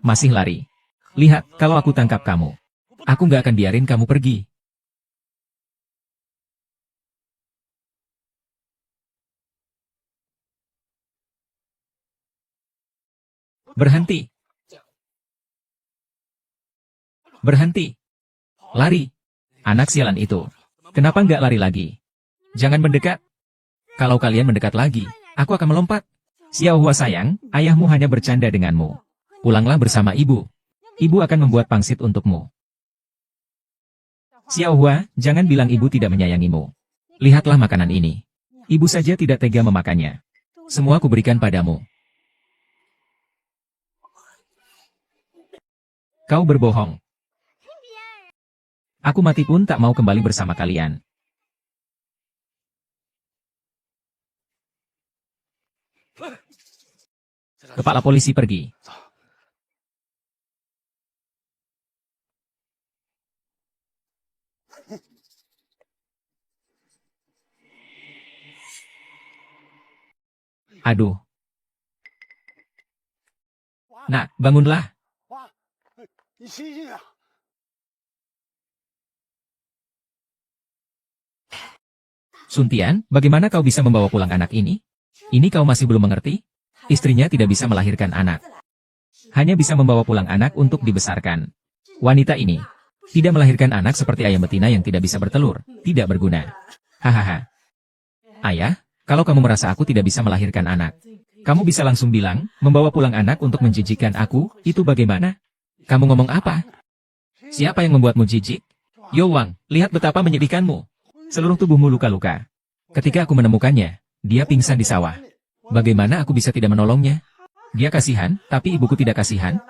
Masih lari. Lihat, kalau aku tangkap kamu. Aku nggak akan biarin kamu pergi. Berhenti. Berhenti. Lari. Anak sialan itu. Kenapa nggak lari lagi? Jangan mendekat. Kalau kalian mendekat lagi, aku akan melompat. Xiao Hua sayang, ayahmu hanya bercanda denganmu. Pulanglah bersama ibu. Ibu akan membuat pangsit untukmu. Xiao Hua, jangan bilang ibu tidak menyayangimu. Lihatlah makanan ini. Ibu saja tidak tega memakannya. Semua kuberikan padamu. Kau berbohong. Aku mati pun tak mau kembali bersama kalian. Kepala polisi pergi. Aduh. Nak, bangunlah. Suntian, bagaimana kau bisa membawa pulang anak ini? Ini kau masih belum mengerti? Istrinya tidak bisa melahirkan anak. Hanya bisa membawa pulang anak untuk dibesarkan. Wanita ini tidak melahirkan anak seperti ayam betina yang tidak bisa bertelur, tidak berguna. Hahaha. Ayah, kalau kamu merasa aku tidak bisa melahirkan anak, kamu bisa langsung bilang, membawa pulang anak untuk menjijikkan aku, itu bagaimana? Kamu ngomong apa? Siapa yang membuatmu jijik? Yo Wang, lihat betapa menyedihkanmu. Seluruh tubuhmu luka-luka. Ketika aku menemukannya, dia pingsan di sawah. Bagaimana aku bisa tidak menolongnya? Dia kasihan, tapi ibuku tidak kasihan.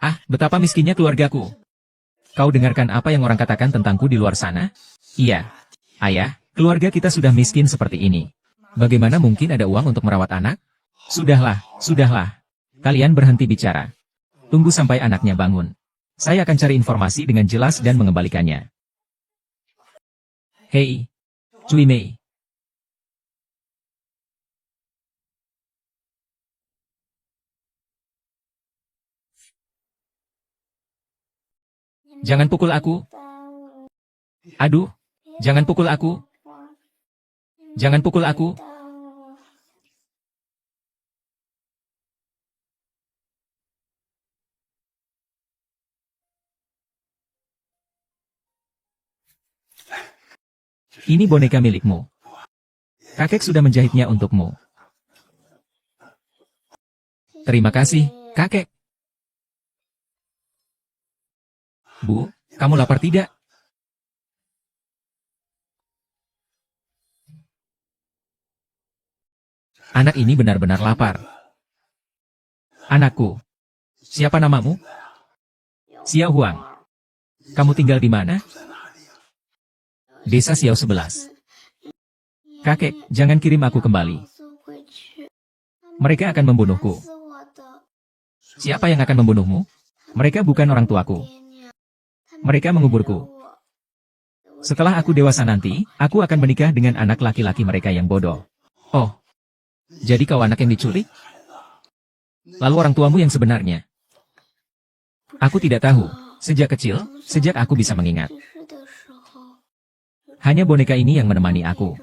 Ah, betapa miskinnya keluargaku. Kau dengarkan apa yang orang katakan tentangku di luar sana? Iya. Ayah, keluarga kita sudah miskin seperti ini. Bagaimana mungkin ada uang untuk merawat anak? Sudahlah, sudahlah. Kalian berhenti bicara. Tunggu sampai anaknya bangun. Saya akan cari informasi dengan jelas dan mengembalikannya. Hei, Cui Mei. Jangan pukul aku. Aduh, jangan pukul aku. Jangan pukul aku. Ini boneka milikmu. Kakek sudah menjahitnya untukmu. Terima kasih, kakek. Bu, kamu lapar tidak? Anak ini benar-benar lapar. Anakku, siapa namamu? Xiao Huang. Kamu tinggal di mana? Desa Xiao 11. Kakek, jangan kirim aku kembali. Mereka akan membunuhku. Siapa yang akan membunuhmu? Mereka bukan orang tuaku. Mereka menguburku. Setelah aku dewasa nanti, aku akan menikah dengan anak laki-laki mereka yang bodoh. Oh, jadi kau anak yang diculik? Lalu orang tuamu yang sebenarnya? Aku tidak tahu. Sejak kecil, sejak aku bisa mengingat. Hanya boneka ini yang menemani aku.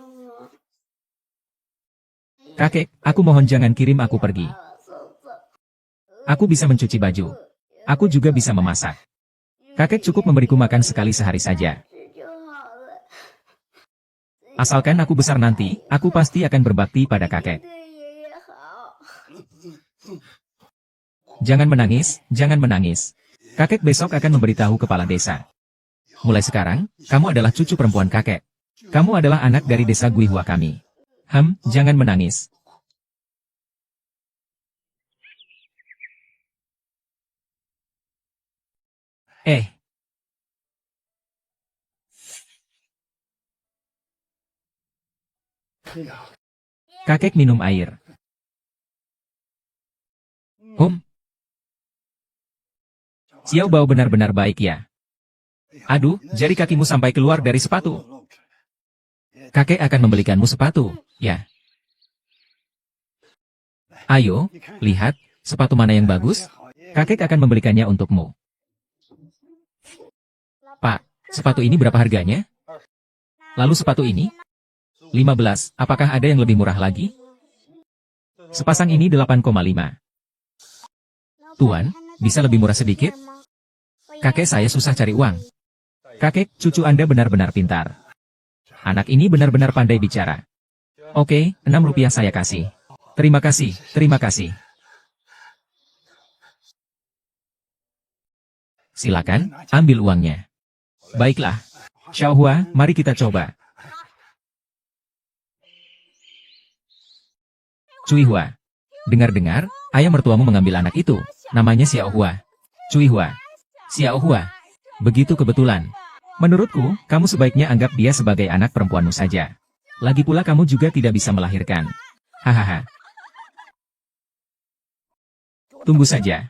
Kakek, aku mohon jangan kirim aku pergi. Aku bisa mencuci baju. Aku juga bisa memasak. Kakek cukup memberiku makan sekali sehari saja. Asalkan aku besar nanti, aku pasti akan berbakti pada kakek. Jangan menangis, jangan menangis. Kakek besok akan memberitahu kepala desa. Mulai sekarang, kamu adalah cucu perempuan kakek. Kamu adalah anak dari desa Guihua kami. Jangan menangis. Kakek minum air. Xiao Bao benar-benar baik ya. Aduh, jari kakimu sampai keluar dari sepatu. Kakek akan membelikanmu sepatu, ya. Ayo, lihat, sepatu mana yang bagus? Kakek akan membelikannya untukmu. Pak, sepatu ini berapa harganya? Lalu sepatu ini? 15, apakah ada yang lebih murah lagi? Sepasang ini 8,5. Tuan, bisa lebih murah sedikit? Kakek saya susah cari uang. Kakek, cucu Anda benar-benar pintar. Anak ini benar-benar pandai bicara. Oke, 6 rupiah saya kasih. Terima kasih, terima kasih. Silakan, ambil uangnya. Baiklah. Xiaohua, mari kita coba. Cuihua. Dengar-dengar, ayah mertuamu mengambil anak itu. Namanya Xiaohua. Cuihua. Xiaohua. Begitu kebetulan. Menurutku, kamu sebaiknya anggap dia sebagai anak perempuanmu saja. Lagi pula kamu juga tidak bisa melahirkan. Hahaha. Tunggu saja.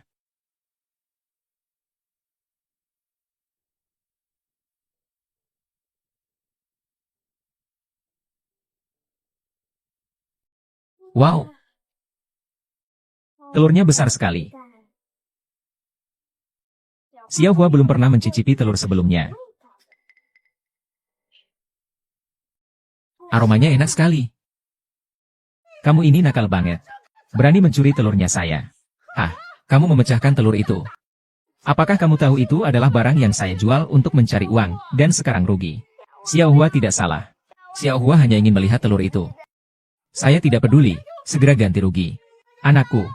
Wow. Telurnya besar sekali. Xiaohua belum pernah mencicipi telur sebelumnya. Aromanya enak sekali. Kamu ini nakal banget. Berani mencuri telurnya saya. Ah, kamu memecahkan telur itu. Apakah kamu tahu itu adalah barang yang saya jual untuk mencari uang, dan sekarang rugi? Xiaohua tidak salah. Xiaohua hanya ingin melihat telur itu. Saya tidak peduli, segera ganti rugi. Anakku.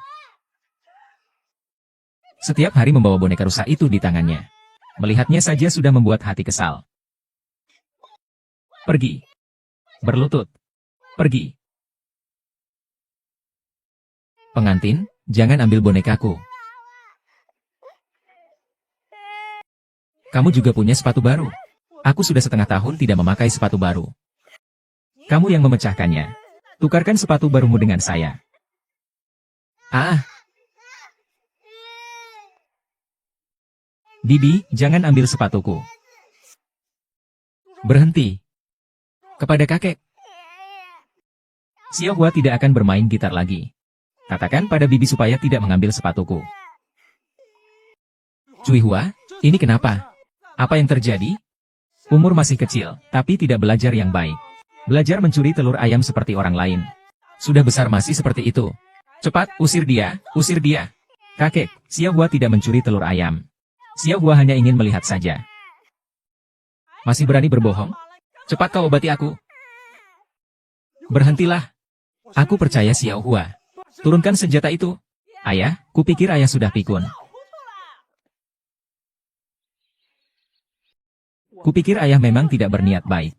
Setiap hari membawa boneka rusa itu di tangannya. Melihatnya saja sudah membuat hati kesal. Pergi. Berlutut. Pergi. Pengantin, jangan ambil bonekaku. Kamu juga punya sepatu baru. Aku sudah setengah tahun tidak memakai sepatu baru. Kamu yang memecahkannya. Tukarkan sepatu barumu dengan saya. Ah. Bibi, jangan ambil sepatuku. Berhenti. Kepada kakek. Xiaohua tidak akan bermain gitar lagi. Katakan pada bibi supaya tidak mengambil sepatuku. Cuihua, ini kenapa? Apa yang terjadi? Umur masih kecil, tapi tidak belajar yang baik. Belajar mencuri telur ayam seperti orang lain. Sudah besar masih seperti itu. Cepat, usir dia, usir dia. Kakek, Xiaohua tidak mencuri telur ayam. Xiaohua hanya ingin melihat saja. Masih berani berbohong? Cepat kau obati aku. Berhentilah. Aku percaya Xiaohua. Turunkan senjata itu. Ayah, kupikir ayah sudah pikun. Kupikir ayah memang tidak berniat baik.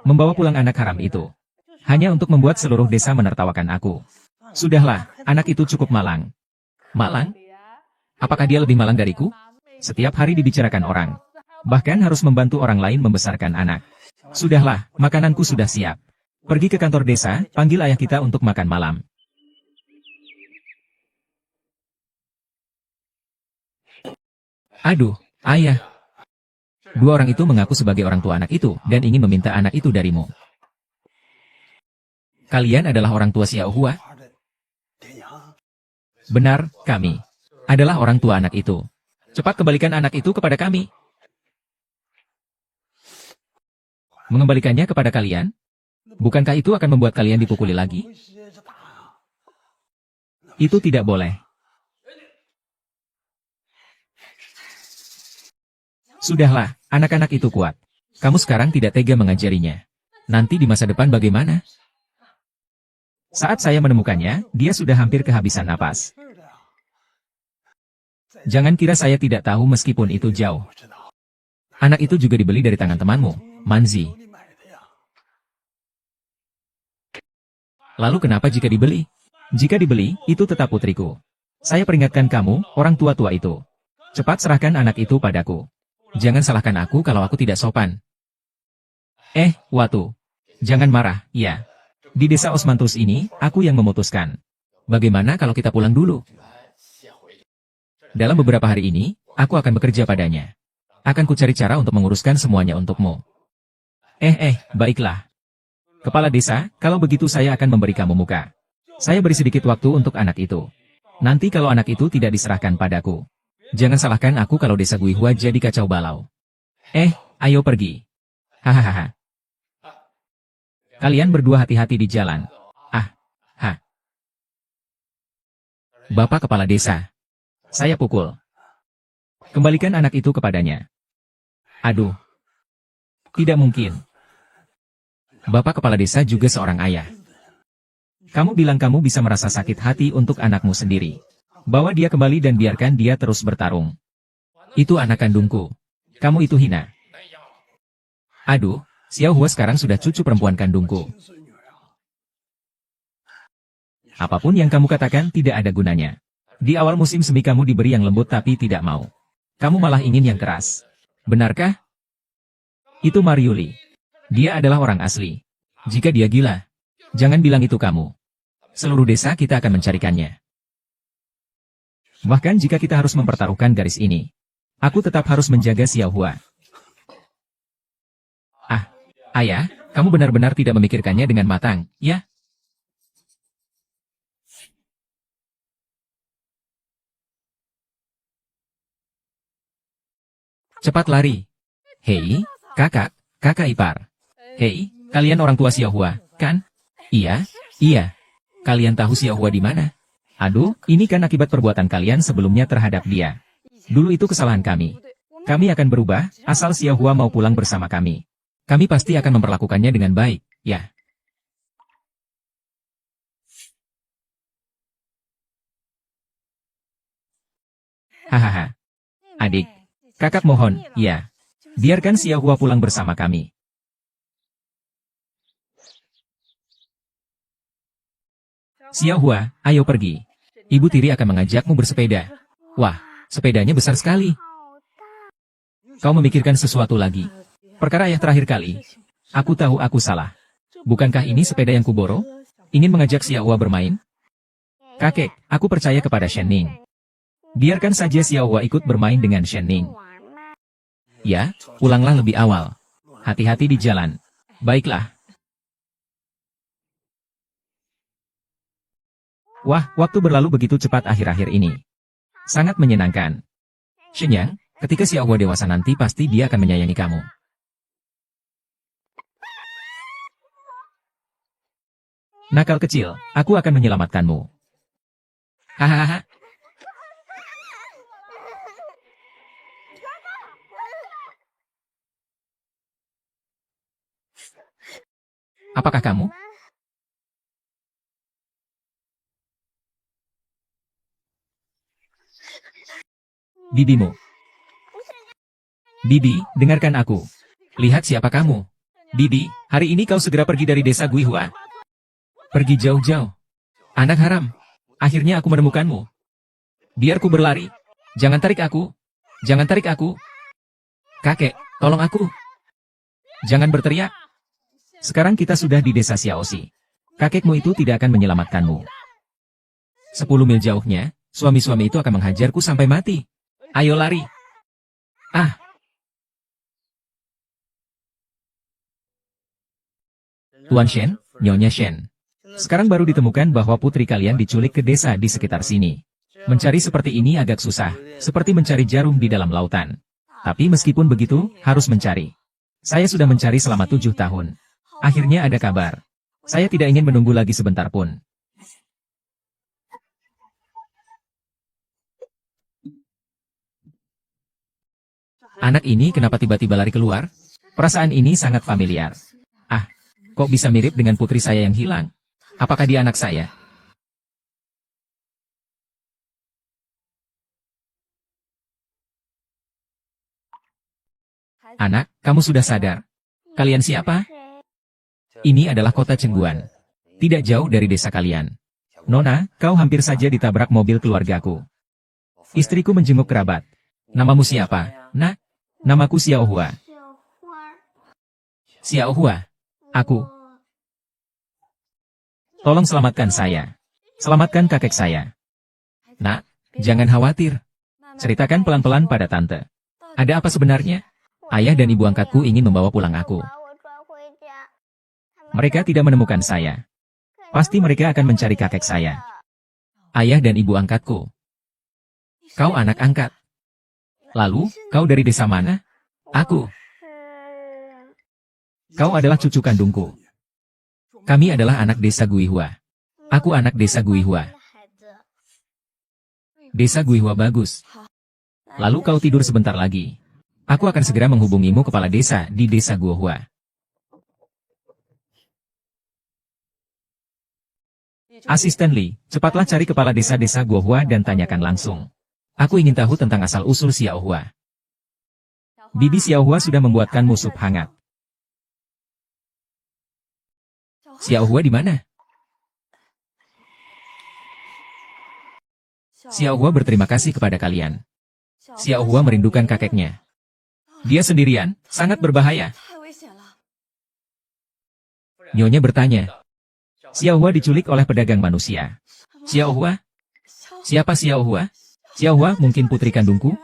Membawa pulang anak haram itu. Hanya untuk membuat seluruh desa menertawakan aku. Sudahlah, anak itu cukup malang. Malang? Apakah dia lebih malang dariku? Setiap hari dibicarakan orang. Bahkan harus membantu orang lain membesarkan anak. Sudahlah, makananku sudah siap. Pergi ke kantor desa, panggil ayah kita untuk makan malam. Aduh, ayah. Dua orang itu mengaku sebagai orang tua anak itu, dan ingin meminta anak itu darimu. Kalian adalah orang tua Xiaohua? Benar, kami adalah orang tua anak itu. Cepat kembalikan anak itu kepada kami. Mengembalikannya kepada kalian? Bukankah itu akan membuat kalian dipukuli lagi? Itu tidak boleh. Sudahlah, anak-anak itu kuat. Kamu sekarang tidak tega mengajarinya. Nanti di masa depan bagaimana? Saat saya menemukannya, dia sudah hampir kehabisan napas. Jangan kira saya tidak tahu meskipun itu jauh. Anak itu juga dibeli dari tangan temanmu, Manzi. Lalu kenapa jika dibeli? Jika dibeli, itu tetap putriku. Saya peringatkan kamu, orang tua-tua itu. Cepat serahkan anak itu padaku. Jangan salahkan aku kalau aku tidak sopan. Watu. Jangan marah, ya. Di desa Osmanthus ini, aku yang memutuskan. Bagaimana kalau kita pulang dulu? Dalam beberapa hari ini, aku akan bekerja padanya. Akan kucari cara untuk menguruskan semuanya untukmu. Baiklah. Kepala desa, kalau begitu saya akan memberi kamu muka. Saya beri sedikit waktu untuk anak itu. Nanti kalau anak itu tidak diserahkan padaku, jangan salahkan aku kalau desa Guihua jadi kacau balau. Ayo pergi. Hahaha. Kalian berdua hati-hati di jalan. Bapak kepala desa. Saya pukul. Kembalikan anak itu kepadanya. Aduh. Tidak mungkin. Bapak kepala desa juga seorang ayah. Kamu bilang kamu bisa merasa sakit hati untuk anakmu sendiri. Bawa dia kembali dan biarkan dia terus bertarung. Itu anak kandungku. Kamu itu hina. Aduh, Xiao Hua sekarang sudah cucu perempuan kandungku. Apapun yang kamu katakan tidak ada gunanya. Di awal musim semi kamu diberi yang lembut tapi tidak mau. Kamu malah ingin yang keras. Benarkah? Itu Mariuli. Dia adalah orang asli. Jika dia gila, jangan bilang itu kamu. Seluruh desa kita akan mencarikannya. Bahkan jika kita harus mempertaruhkan garis ini, aku tetap harus menjaga Xiao Hua. Ayah, kamu benar-benar tidak memikirkannya dengan matang, ya? Cepat lari. Hei, kakak ipar. Hei, kalian orang tua Xiao Hua, kan? Iya. Kalian tahu Xiao Hua di mana? Aduh, ini kan akibat perbuatan kalian sebelumnya terhadap dia. Dulu itu kesalahan kami. Kami akan berubah, asal Xiao Hua mau pulang bersama kami. Kami pasti akan memperlakukannya dengan baik, ya. Hahaha. Adik. Kakak mohon, ya. Biarkan Xiao Hua pulang bersama kami. Xiao Hua, ayo pergi. Ibu tiri akan mengajakmu bersepeda. Wah, sepedanya besar sekali. Kau memikirkan sesuatu lagi. Perkara yang terakhir kali. Aku tahu aku salah. Bukankah ini sepeda yang kuboro? Ingin mengajak Xiao Hua bermain? Kakek, aku percaya kepada Shen Ning. Biarkan saja Xiao Hua ikut bermain dengan Shen Ning. Ya, pulanglah lebih awal. Hati-hati di jalan. Baiklah. Wah, waktu berlalu begitu cepat akhir-akhir ini. Sangat menyenangkan. Shenyang, ketika Xiao Hua dewasa nanti pasti dia akan menyayangi kamu. Nakal kecil, aku akan menyelamatkanmu. Hahaha. Apakah kamu? Bibimu. Bibi, dengarkan aku. Lihat siapa kamu. Bibi, hari ini kau segera pergi dari desa Guihua. Pergi jauh-jauh. Anak haram. Akhirnya aku menemukanmu. Biar ku berlari. Jangan tarik aku. Jangan tarik aku. Kakek, tolong aku. Jangan berteriak. Sekarang kita sudah di desa Xiaoxi. Kakekmu itu tidak akan menyelamatkanmu. 10 mil jauhnya, suami-suami itu akan menghajarku sampai mati. Ayo lari. Tuan Shen, Nyonya Shen. Sekarang baru ditemukan bahwa putri kalian diculik ke desa di sekitar sini. Mencari seperti ini agak susah, seperti mencari jarum di dalam lautan. Tapi meskipun begitu, harus mencari. Saya sudah mencari selama 7 tahun. Akhirnya ada kabar. Saya tidak ingin menunggu lagi sebentar pun. Anak ini kenapa tiba-tiba lari keluar? Perasaan ini sangat familiar. Kok bisa mirip dengan putri saya yang hilang? Apakah dia anak saya? Anak, kamu sudah sadar? Kalian siapa? Ini adalah kota Chengguan. Tidak jauh dari desa kalian. Nona, kau hampir saja ditabrak mobil keluargaku. Istriku menjenguk kerabat. Namamu siapa? Nak? Namaku Xiao Hua. Xiao Hua. Aku. Tolong selamatkan saya. Selamatkan kakek saya. Nak, jangan khawatir. Ceritakan pelan-pelan pada tante. Ada apa sebenarnya? Ayah dan ibu angkatku ingin membawa pulang aku. Mereka tidak menemukan saya. Pasti mereka akan mencari kakek saya. Ayah dan ibu angkatku. Kau anak angkat. Lalu, kau dari desa mana? Aku. Kau adalah cucu kandungku. Kami adalah anak desa Guihua. Aku anak desa Guihua. Desa Guihua bagus. Lalu kau tidur sebentar lagi. Aku akan segera menghubungimu kepala desa di desa Guihua. Asisten Li, cepatlah cari kepala desa-desa Guihua dan tanyakan langsung. Aku ingin tahu tentang asal-usul Xiaohua. Bibi Xiaohua sudah membuatkanmu sup hangat. Xiaohua di mana? Xiaohua berterima kasih kepada kalian. Xiaohua merindukan kakeknya. Dia sendirian, sangat berbahaya. Nyonya bertanya. Xiaohua diculik oleh pedagang manusia. Xiaohua? Siapa Xiaohua? Xiaohua mungkin putri kandungku?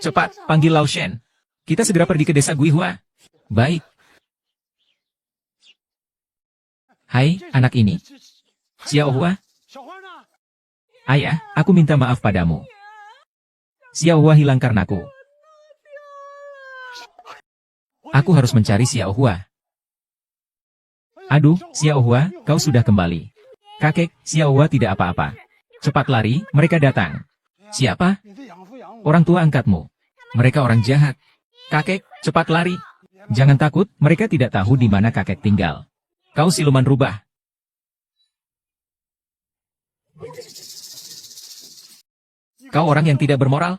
Cepat, panggil Lao Shen. Kita segera pergi ke desa Guihua. Baik. Hai, anak ini. Xiaohua? Ayah, aku minta maaf padamu. Xiaohua hilang karenaku. Aku harus mencari Xiaohua. Aduh, Xiaohua, kau sudah kembali. Kakek, Xiaohua tidak apa-apa. Cepat lari, mereka datang. Siapa? Orang tua angkatmu. Mereka orang jahat. Kakek, cepat lari. Jangan takut, mereka tidak tahu di mana kakek tinggal. Kau siluman rubah. Kau orang yang tidak bermoral.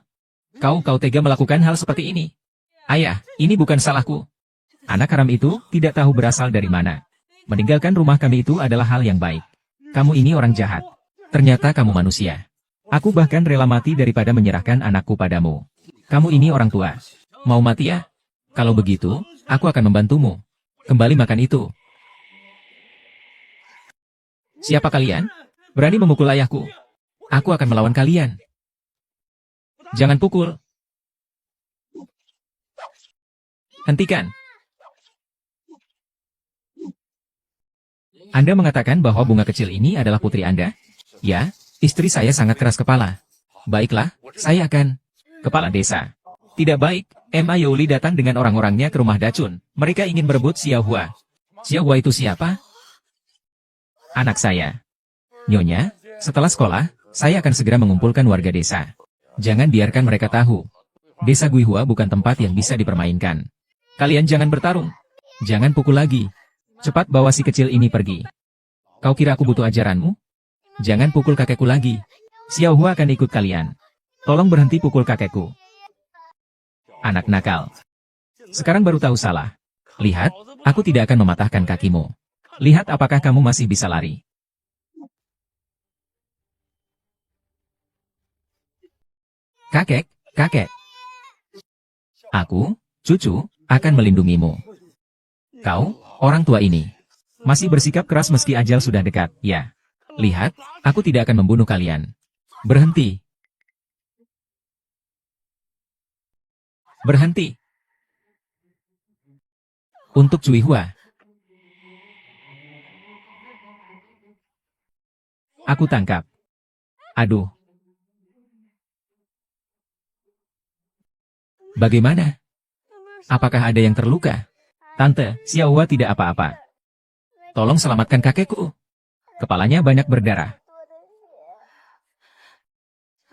Kau tega melakukan hal seperti ini. Ayah, ini bukan salahku. Anak haram itu tidak tahu berasal dari mana. Meninggalkan rumah kami itu adalah hal yang baik. Kamu ini orang jahat. Ternyata kamu manusia. Aku bahkan rela mati daripada menyerahkan anakku padamu. Kamu ini orang tua. Mau mati ya? Kalau begitu, aku akan membantumu. Kembali makan itu. Siapa kalian? Berani memukul ayahku? Aku akan melawan kalian. Jangan pukul. Hentikan. Anda mengatakan bahwa bunga kecil ini adalah putri Anda? Ya, istri saya sangat keras kepala. Baiklah, saya akan... Kepala desa. Tidak baik, Ma Youli datang dengan orang-orangnya ke rumah Dacun. Mereka ingin merebut Xiaohua. Xiaohua itu siapa? Anak saya. Nyonya, setelah sekolah, saya akan segera mengumpulkan warga desa. Jangan biarkan mereka tahu. Desa Guihua bukan tempat yang bisa dipermainkan. Kalian jangan bertarung. Jangan pukul lagi. Cepat bawa si kecil ini pergi. Kau kira aku butuh ajaranmu? Jangan pukul kakekku lagi. Xiaohua akan ikut kalian. Tolong berhenti pukul kakekku. Anak nakal. Sekarang baru tahu salah. Lihat, aku tidak akan mematahkan kakimu. Lihat apakah kamu masih bisa lari. Kakek, kakek. Aku, cucu, akan melindungimu. Kau, orang tua ini, masih bersikap keras meski ajal sudah dekat, ya. Lihat, aku tidak akan membunuh kalian. Berhenti. Berhenti. Untuk Cuihua. Aku tangkap. Aduh. Bagaimana? Apakah ada yang terluka? Tante, Xiaohua tidak apa-apa. Tolong selamatkan kakekku. Kepalanya banyak berdarah.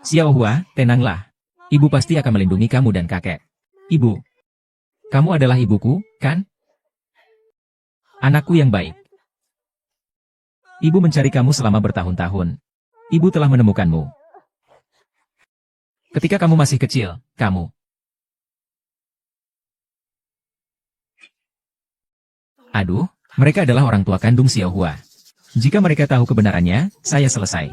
Xiaohua, tenanglah. Ibu pasti akan melindungi kamu dan kakek. Ibu. Kamu adalah ibuku, kan? Anakku yang baik. Ibu mencari kamu selama bertahun-tahun. Ibu telah menemukanmu. Ketika kamu masih kecil, kamu. Aduh, mereka adalah orang tua kandung Xiaohua. Jika mereka tahu kebenarannya, saya selesai.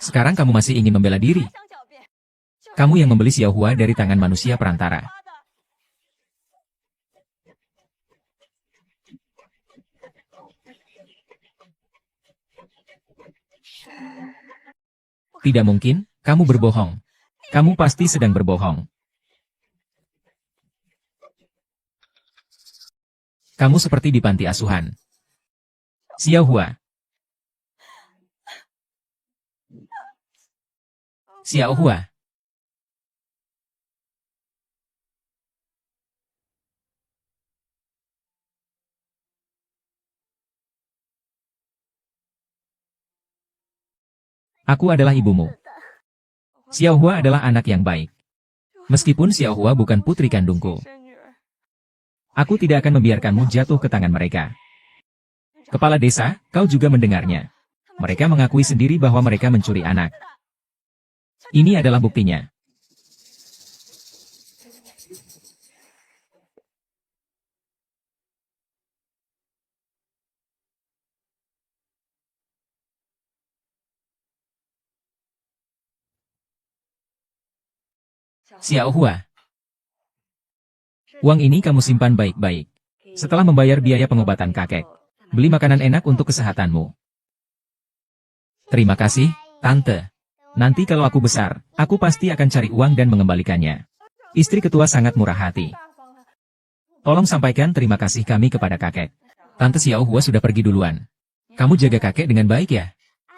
Sekarang kamu masih ingin membela diri. Kamu yang membeli Xiaohua dari tangan manusia perantara. Tidak mungkin, kamu berbohong. Kamu pasti sedang berbohong. Kamu seperti di panti asuhan. Xiao Hua. Xiao Hua. Aku adalah ibumu. Xiao Hua adalah anak yang baik. Meskipun Xiao Hua bukan putri kandungku, aku tidak akan membiarkanmu jatuh ke tangan mereka. Kepala desa, kau juga mendengarnya. Mereka mengakui sendiri bahwa mereka mencuri anak. Ini adalah buktinya. Xiao Hua. Uang ini kamu simpan baik-baik. Setelah membayar biaya pengobatan kakek, beli makanan enak untuk kesehatanmu. Terima kasih, Tante. Nanti kalau aku besar, aku pasti akan cari uang dan mengembalikannya. Istri ketua sangat murah hati. Tolong sampaikan terima kasih kami kepada kakek. Tante Xiao Hua sudah pergi duluan. Kamu jaga kakek dengan baik ya?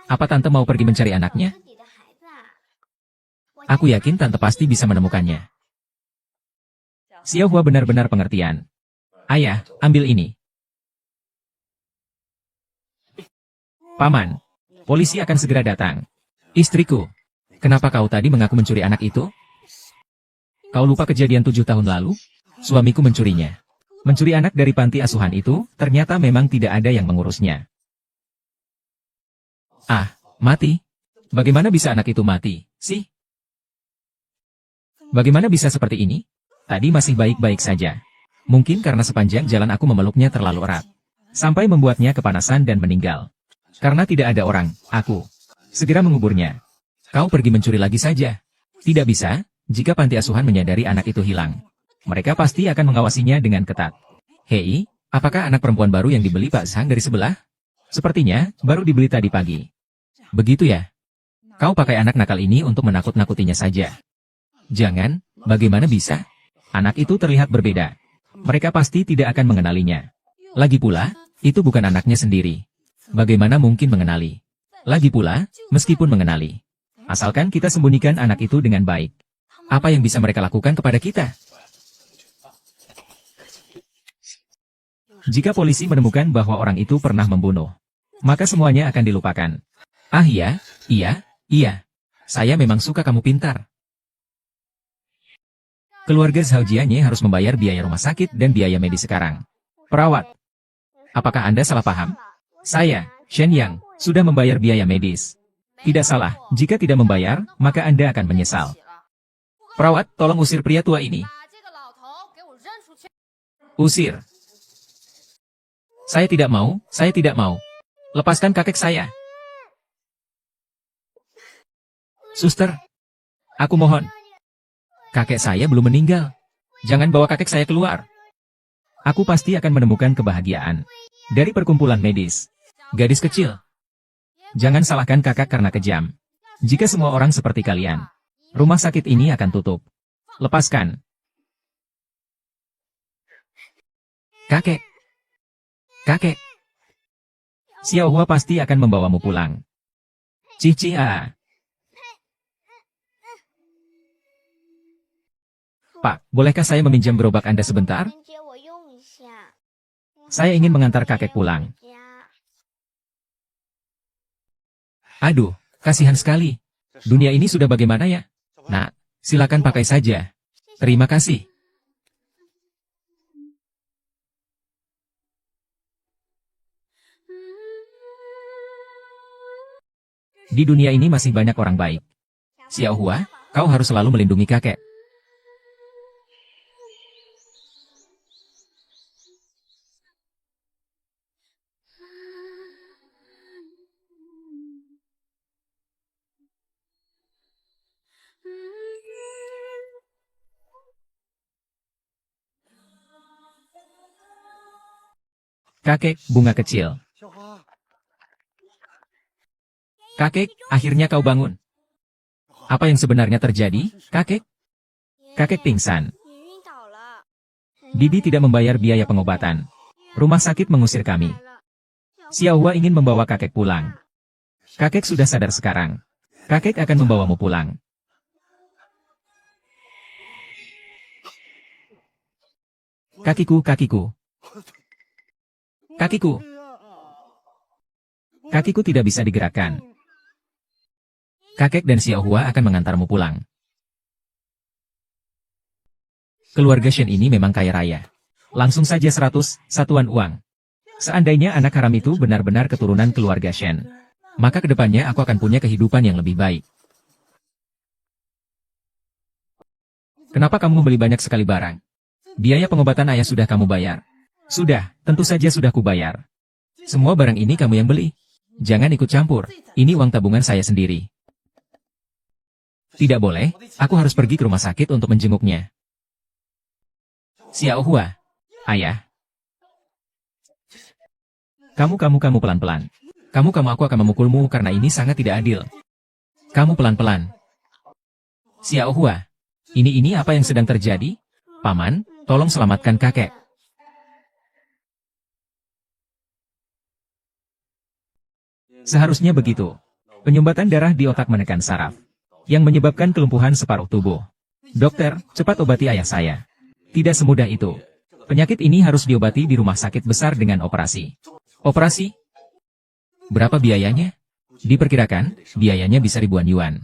Apa Tante mau pergi mencari anaknya? Aku yakin Tante pasti bisa menemukannya. Xiao Hua benar-benar pengertian. Ayah, ambil ini. Paman, polisi akan segera datang. Istriku, kenapa kau tadi mengaku mencuri anak itu? Kau lupa kejadian 7 tahun lalu? Suamiku mencurinya. Mencuri anak dari panti asuhan itu, ternyata memang tidak ada yang mengurusnya. Ah, mati? Bagaimana bisa anak itu mati, sih? Bagaimana bisa seperti ini? Tadi masih baik-baik saja. Mungkin karena sepanjang jalan aku memeluknya terlalu erat. Sampai membuatnya kepanasan dan meninggal. Karena tidak ada orang, aku segera menguburnya. Kau pergi mencuri lagi saja. Tidak bisa, jika panti asuhan menyadari anak itu hilang. Mereka pasti akan mengawasinya dengan ketat. Hei, apakah anak perempuan baru yang dibeli Pak Zhang dari sebelah? Sepertinya, baru dibeli tadi pagi. Begitu ya? Kau pakai anak nakal ini untuk menakut-nakutinya saja. Jangan, bagaimana bisa? Anak itu terlihat berbeda. Mereka pasti tidak akan mengenalinya. Lagi pula, itu bukan anaknya sendiri. Bagaimana mungkin mengenali? Lagi pula, meskipun mengenali, asalkan kita sembunyikan anak itu dengan baik. Apa yang bisa mereka lakukan kepada kita? Jika polisi menemukan bahwa orang itu pernah membunuh, maka semuanya akan dilupakan. Ah iya, iya. Saya memang suka kamu pintar. Keluarga Zhao Jianye harus membayar biaya rumah sakit dan biaya medis sekarang. Perawat, apakah Anda salah paham? Saya, Shen Yang, sudah membayar biaya medis. Tidak salah, jika tidak membayar, maka Anda akan menyesal. Perawat, tolong usir pria tua ini. Usir. Saya tidak mau. Lepaskan kakek saya. Suster, aku mohon. Kakek saya belum meninggal. Jangan bawa kakek saya keluar. Aku pasti akan menemukan kebahagiaan dari perkumpulan medis. Gadis kecil, jangan salahkan kakak karena kejam. Jika semua orang seperti kalian, rumah sakit ini akan tutup. Lepaskan. Kakek. Xiao Hua pasti akan membawamu pulang. Cici. Pak, bolehkah saya meminjam gerobak Anda sebentar? Saya ingin mengantar kakek pulang. Aduh, kasihan sekali. Dunia ini sudah bagaimana ya? Nak, silakan pakai saja. Terima kasih. Di dunia ini masih banyak orang baik. Xiao Hua, kau harus selalu melindungi kakek. Kakek, bunga kecil. Kakek, akhirnya kau bangun. Apa yang sebenarnya terjadi, kakek? Kakek pingsan. Bibi tidak membayar biaya pengobatan. Rumah sakit mengusir kami. Xiao Hua ingin membawa kakek pulang. Kakek sudah sadar sekarang. Kakek akan membawamu pulang. Kakiku, kakiku. Kakiku. Kakiku tidak bisa digerakkan. Kakek dan Xiao Hua akan mengantarmu pulang. Keluarga Shen ini memang kaya raya. Langsung saja 100 satuan uang. Seandainya anak haram itu benar-benar keturunan keluarga Shen, maka kedepannya aku akan punya kehidupan yang lebih baik. Kenapa kamu membeli banyak sekali barang? Biaya pengobatan ayah sudah kamu bayar. Sudah, tentu saja sudah kubayar. Semua barang ini kamu yang beli. Jangan ikut campur, ini uang tabungan saya sendiri. Tidak boleh, aku harus pergi ke rumah sakit untuk menjenguknya. Xiao Hua. Ayah. Kamu pelan-pelan. Kamu aku akan memukulmu karena ini sangat tidak adil. Kamu pelan-pelan. Xiao Hua. Ini apa yang sedang terjadi? Paman, tolong selamatkan kakek. Seharusnya begitu. Penyumbatan darah di otak menekan saraf, yang menyebabkan kelumpuhan separuh tubuh. Dokter, cepat obati ayah saya. Tidak semudah itu. Penyakit ini harus diobati di rumah sakit besar dengan operasi. Operasi? Berapa biayanya? Diperkirakan, biayanya bisa ribuan yuan.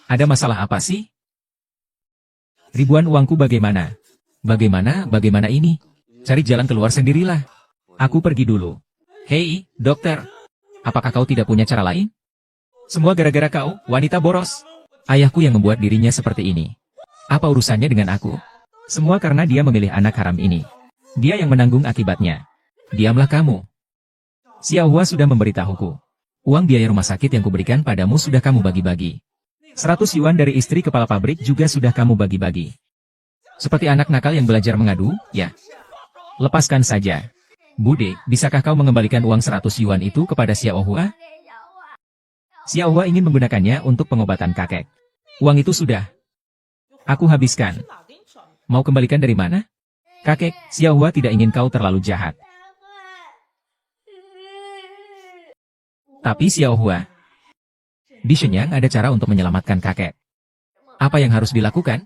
Ada masalah apa sih? Ribuan uangku bagaimana? Bagaimana ini? Cari jalan keluar sendirilah. Aku pergi dulu. Hei, dokter. Apakah kau tidak punya cara lain? Semua gara-gara kau, wanita boros. Ayahku yang membuat dirinya seperti ini. Apa urusannya dengan aku? Semua karena dia memilih anak haram ini. Dia yang menanggung akibatnya. Diamlah kamu. Xiao Hua sudah memberitahuku. Uang biaya rumah sakit yang kuberikan padamu sudah kamu bagi-bagi. 100 yuan dari istri kepala pabrik juga sudah kamu bagi-bagi. Seperti anak nakal yang belajar mengadu, ya. Lepaskan saja. Bude, bisakah kau mengembalikan uang 100 yuan itu kepada Xiao Hua? Xiao Hua ingin menggunakannya untuk pengobatan kakek. Uang itu sudah aku habiskan. Mau kembalikan dari mana? Kakek, Xiao Hua tidak ingin kau terlalu jahat. Tapi Xiao Hua, di Shenyang ada cara untuk menyelamatkan kakek. Apa yang harus dilakukan?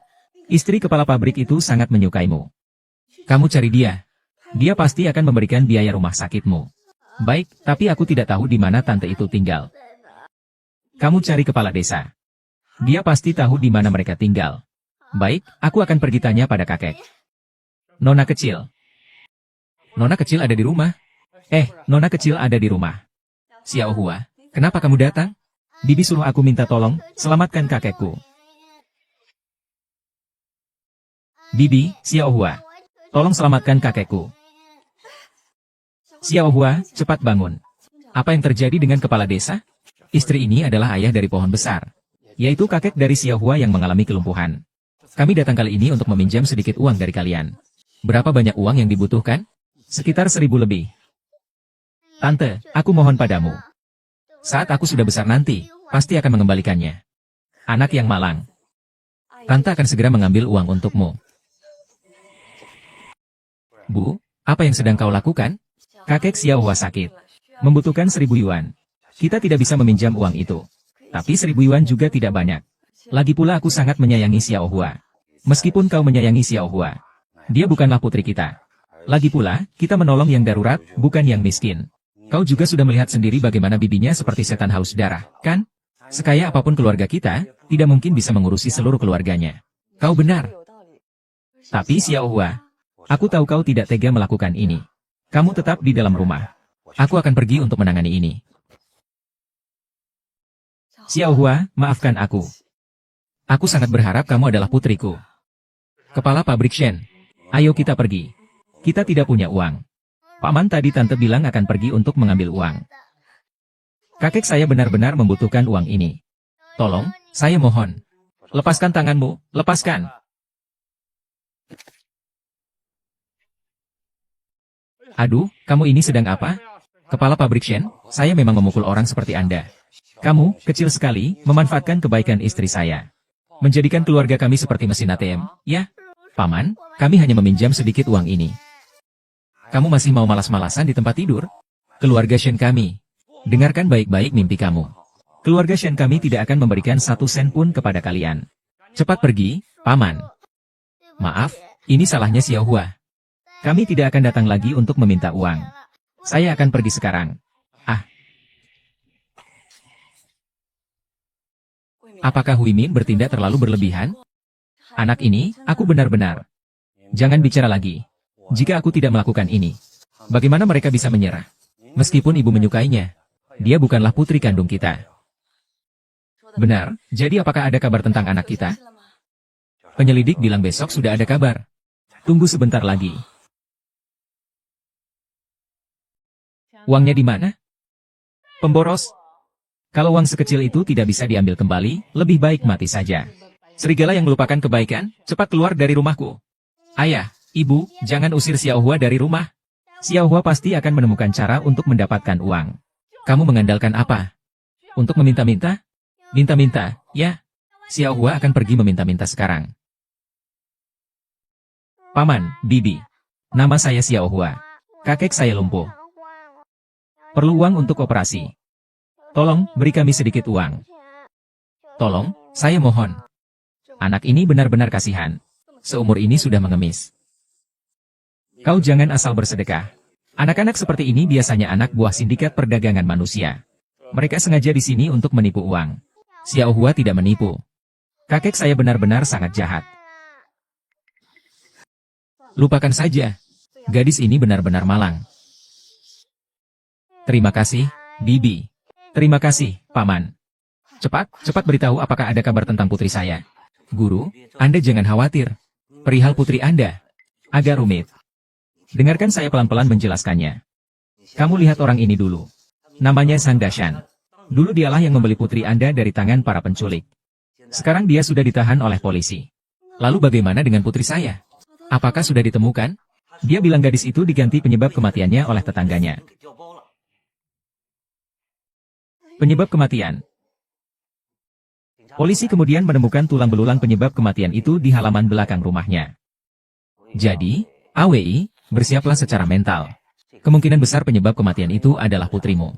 Istri kepala pabrik itu sangat menyukaimu. Kamu cari dia. Dia pasti akan memberikan biaya rumah sakitmu. Baik, tapi aku tidak tahu di mana tante itu tinggal. Kamu cari kepala desa. Dia pasti tahu di mana mereka tinggal. Baik, aku akan pergi tanya pada kakek. Nona kecil. Nona kecil ada di rumah? Nona kecil ada di rumah. Xiao Hua, kenapa kamu datang? Bibi suruh aku minta tolong, selamatkan kakekku. Bibi, Xiao Hua, tolong selamatkan kakekku. Xiao Hua, cepat bangun. Apa yang terjadi dengan kepala desa? Istri ini adalah ayah dari pohon besar, yaitu kakek dari Xiao Hua yang mengalami kelumpuhan. Kami datang kali ini untuk meminjam sedikit uang dari kalian. Berapa banyak uang yang dibutuhkan? Sekitar 1000 lebih. Tante, aku mohon padamu. Saat aku sudah besar nanti, pasti akan mengembalikannya. Anak yang malang. Tante akan segera mengambil uang untukmu. Bu, apa yang sedang kau lakukan? Kakek Xiao Hua sakit. Membutuhkan 1000 yuan. Kita tidak bisa meminjam uang itu. Tapi 1000 yuan juga tidak banyak. Lagi pula aku sangat menyayangi Xiao Hua. Meskipun kau menyayangi Xiao Hua, dia bukanlah putri kita. Lagi pula, kita menolong yang darurat, bukan yang miskin. Kau juga sudah melihat sendiri bagaimana bibinya seperti setan haus darah, kan? Sekaya apapun keluarga kita, tidak mungkin bisa mengurusi seluruh keluarganya. Kau benar. Tapi Xiao Hua, aku tahu kau tidak tega melakukan ini. Kamu tetap di dalam rumah. Aku akan pergi untuk menangani ini. Xiao Hua, maafkan aku. Aku sangat berharap kamu adalah putriku. Kepala pabrik Shen, ayo kita pergi. Kita tidak punya uang. Paman tadi tante bilang akan pergi untuk mengambil uang. Kakek saya benar-benar membutuhkan uang ini. Tolong, saya mohon. Lepaskan tanganmu, lepaskan. Aduh, kamu ini sedang apa? Kepala pabrik Shen, saya memang memukul orang seperti Anda. Kamu, kecil sekali, memanfaatkan kebaikan istri saya. Menjadikan keluarga kami seperti mesin ATM, ya? Paman, kami hanya meminjam sedikit uang ini. Kamu masih mau malas-malasan di tempat tidur? Keluarga Shen kami. Dengarkan baik-baik mimpi kamu. Keluarga Shen kami tidak akan memberikan 1 sen pun kepada kalian. Cepat pergi, Paman. Maaf, ini salahnya Xiao Hua. Kami tidak akan datang lagi untuk meminta uang. Saya akan pergi sekarang. Ah. Apakah Hui Min bertindak terlalu berlebihan? Anak ini, aku benar-benar. Jangan bicara lagi. Jika aku tidak melakukan ini, bagaimana mereka bisa menyerah? Meskipun ibu menyukainya, dia bukanlah putri kandung kita. Benar, jadi apakah ada kabar tentang anak kita? Penyelidik bilang besok sudah ada kabar. Tunggu sebentar lagi. Uangnya di mana? Pemboros. Kalau uang sekecil itu tidak bisa diambil kembali, lebih baik mati saja. Serigala yang melupakan kebaikan, cepat keluar dari rumahku. Ayah, ibu, jangan usir Xiao Hua dari rumah. Xiao Hua pasti akan menemukan cara untuk mendapatkan uang. Kamu mengandalkan apa? Untuk meminta-minta? Minta-minta, ya. Xiao Hua akan pergi meminta-minta sekarang. Paman, Bibi. Nama saya Xiao Hua. Kakek saya lumpuh. Perlu uang untuk operasi. Tolong, beri kami sedikit uang. Tolong, saya mohon. Anak ini benar-benar kasihan. Seumur ini sudah mengemis. Kau jangan asal bersedekah. Anak-anak seperti ini biasanya anak buah sindikat perdagangan manusia. Mereka sengaja di sini untuk menipu uang. Xiao Hua tidak menipu. Kakek saya benar-benar sangat jahat. Lupakan saja. Gadis ini benar-benar malang. Terima kasih, Bibi. Terima kasih, Paman. Cepat beritahu apakah ada kabar tentang putri saya. Guru, Anda jangan khawatir. Perihal putri Anda agak rumit. Dengarkan saya pelan-pelan menjelaskannya. Kamu lihat orang ini dulu. Namanya Sang Dashan. Dulu dialah yang membeli putri Anda dari tangan para penculik. Sekarang dia sudah ditahan oleh polisi. Lalu bagaimana dengan putri saya? Apakah sudah ditemukan? Dia bilang gadis itu diganti penyebab kematiannya oleh tetangganya. Penyebab kematian. Polisi kemudian menemukan tulang belulang penyebab kematian itu di halaman belakang rumahnya. Jadi, AWI, bersiaplah secara mental. Kemungkinan besar penyebab kematian itu adalah putrimu.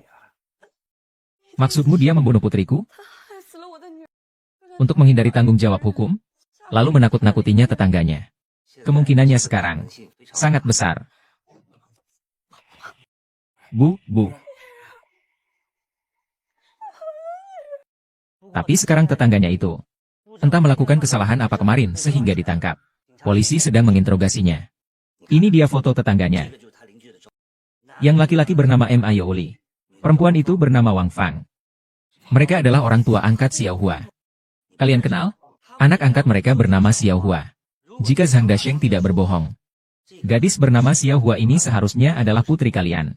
Maksudmu dia membunuh putriku? Untuk menghindari tanggung jawab hukum? Lalu menakut-nakutinya tetangganya. Kemungkinannya sekarang sangat besar. Bu. Tapi sekarang tetangganya itu entah melakukan kesalahan apa kemarin sehingga ditangkap. Polisi sedang menginterogasinya. Ini dia foto tetangganya. Yang laki-laki bernama M. Ayoli. Perempuan itu bernama Wang Fang. Mereka adalah orang tua angkat Xiao Hua. Kalian kenal? Anak angkat mereka bernama Xiao Hua. Jika Zhang Dasheng tidak berbohong, gadis bernama Xiao Hua ini seharusnya adalah putri kalian.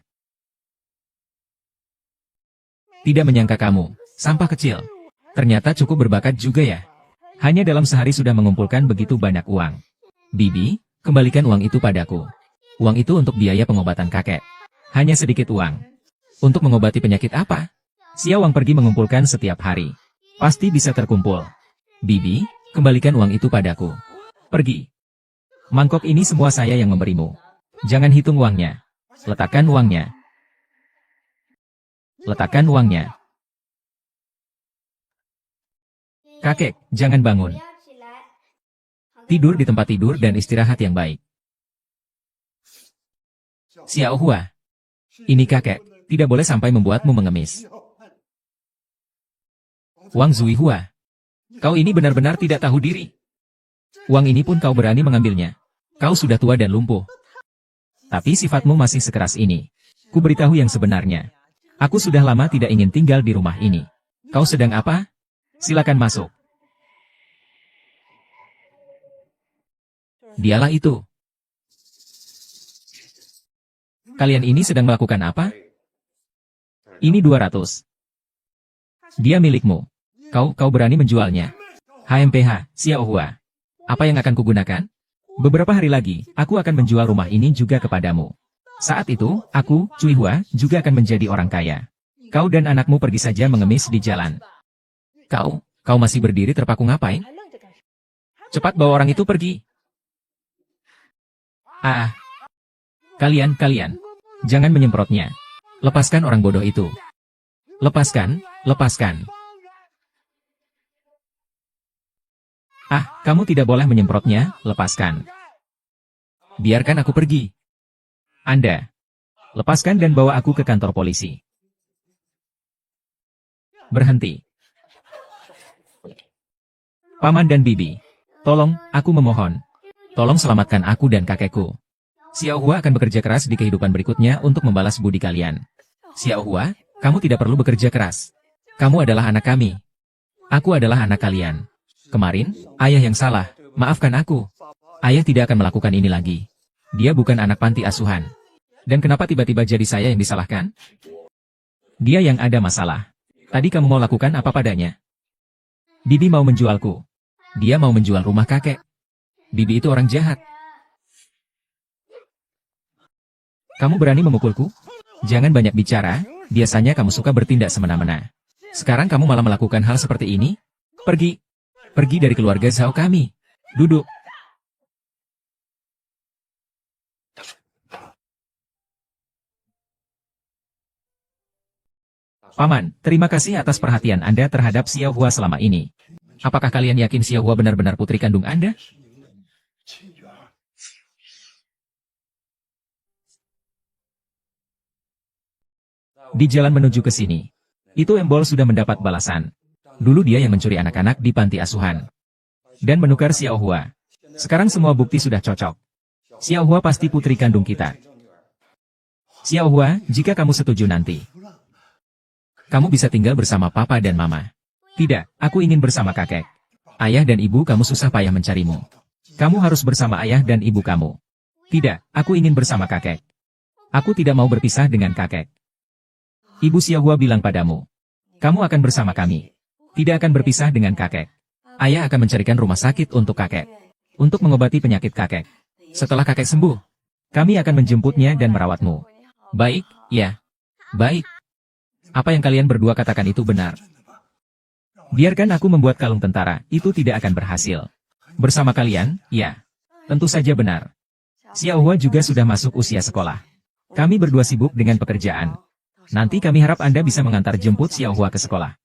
Tidak menyangka kamu, sampah kecil. Ternyata cukup berbakat juga ya. Hanya dalam sehari sudah mengumpulkan begitu banyak uang. Bibi, kembalikan uang itu padaku. Uang itu untuk biaya pengobatan kakek. Hanya sedikit uang. Untuk mengobati penyakit apa? Xiao Wang pergi mengumpulkan setiap hari. Pasti bisa terkumpul. Bibi, kembalikan uang itu padaku. Pergi. Mangkok ini semua saya yang memberimu. Jangan hitung uangnya. Letakkan uangnya. Letakkan uangnya. Kakek, jangan bangun. Tidur di tempat tidur dan istirahat yang baik. Xiao Hua. Ini kakek, tidak boleh sampai membuatmu mengemis. Wang Zui Hua. Kau ini benar-benar tidak tahu diri. Uang ini pun kau berani mengambilnya. Kau sudah tua dan lumpuh. Tapi sifatmu masih sekeras ini. Ku beritahu yang sebenarnya. Aku sudah lama tidak ingin tinggal di rumah ini. Kau sedang apa? Silakan masuk. Dialah itu. Kalian ini sedang melakukan apa? Ini 200. Dia milikmu. Kau berani menjualnya. HMPH, Xiao Hua. Apa yang akan kugunakan? Beberapa hari lagi, aku akan menjual rumah ini juga kepadamu. Saat itu, aku, Cui Hua, juga akan menjadi orang kaya. Kau dan anakmu pergi saja mengemis di jalan. Kau masih berdiri terpaku ngapain? Cepat bawa orang itu pergi. Kalian, jangan menyemprotnya. Lepaskan orang bodoh itu. Lepaskan. Ah, kamu tidak boleh menyemprotnya, lepaskan. Biarkan aku pergi. Anda, lepaskan dan bawa aku ke kantor polisi. Berhenti. Paman dan Bibi, tolong, aku memohon. Tolong selamatkan aku dan kakekku. Xiao Hua akan bekerja keras di kehidupan berikutnya untuk membalas budi kalian. Xiao Hua, kamu tidak perlu bekerja keras. Kamu adalah anak kami. Aku adalah anak kalian. Kemarin, ayah yang salah, maafkan aku. Ayah tidak akan melakukan ini lagi. Dia bukan anak panti asuhan. Dan kenapa tiba-tiba jadi saya yang disalahkan? Dia yang ada masalah. Tadi kamu mau lakukan apa padanya? Bibi mau menjualku. Dia mau menjual rumah kakek. Bibi itu orang jahat. Kamu berani memukulku? Jangan banyak bicara, biasanya kamu suka bertindak semena-mena. Sekarang kamu malah melakukan hal seperti ini? Pergi. Pergi dari keluarga Zhao kami. Duduk. Paman, terima kasih atas perhatian Anda terhadap Xiao Hua selama ini. Apakah kalian yakin Xiao Hua benar-benar putri kandung Anda? Di jalan menuju ke sini, itu Embol sudah mendapat balasan. Dulu dia yang mencuri anak-anak di panti asuhan. Dan menukar Xiao Hua. Sekarang semua bukti sudah cocok. Xiao Hua pasti putri kandung kita. Xiao Hua, jika kamu setuju nanti, kamu bisa tinggal bersama papa dan mama. Tidak, aku ingin bersama kakek. Ayah dan ibu kamu susah payah mencarimu. Kamu harus bersama ayah dan ibu kamu. Tidak, aku ingin bersama kakek. Aku tidak mau berpisah dengan kakek. Ibu Xiao Hua bilang padamu, kamu akan bersama kami. Tidak akan berpisah dengan kakek. Ayah akan mencarikan rumah sakit untuk kakek. Untuk mengobati penyakit kakek. Setelah kakek sembuh, kami akan menjemputnya dan merawatmu. Baik, ya. Baik. Apa yang kalian berdua katakan itu benar. Biarkan aku membuat kalung tentara, itu tidak akan berhasil. Bersama kalian, ya. Tentu saja benar. Xiao Hua juga sudah masuk usia sekolah. Kami berdua sibuk dengan pekerjaan. Nanti kami harap Anda bisa mengantar jemput Xiao Hua ke sekolah.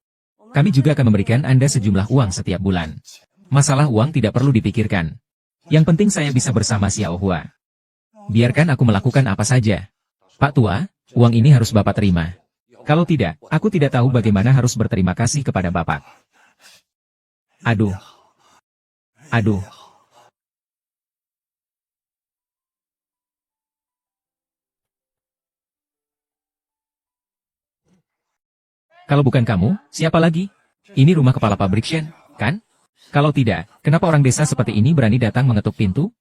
Kami juga akan memberikan Anda sejumlah uang setiap bulan. Masalah uang tidak perlu dipikirkan. Yang penting saya bisa bersama Xiao Hua. Biarkan aku melakukan apa saja. Pak Tua, uang ini harus Bapak terima. Kalau tidak, aku tidak tahu bagaimana harus berterima kasih kepada Bapak. Aduh. Kalau bukan kamu, siapa lagi? Ini rumah kepala pabrik Shen, kan? Kalau tidak, kenapa orang desa seperti ini berani datang mengetuk pintu?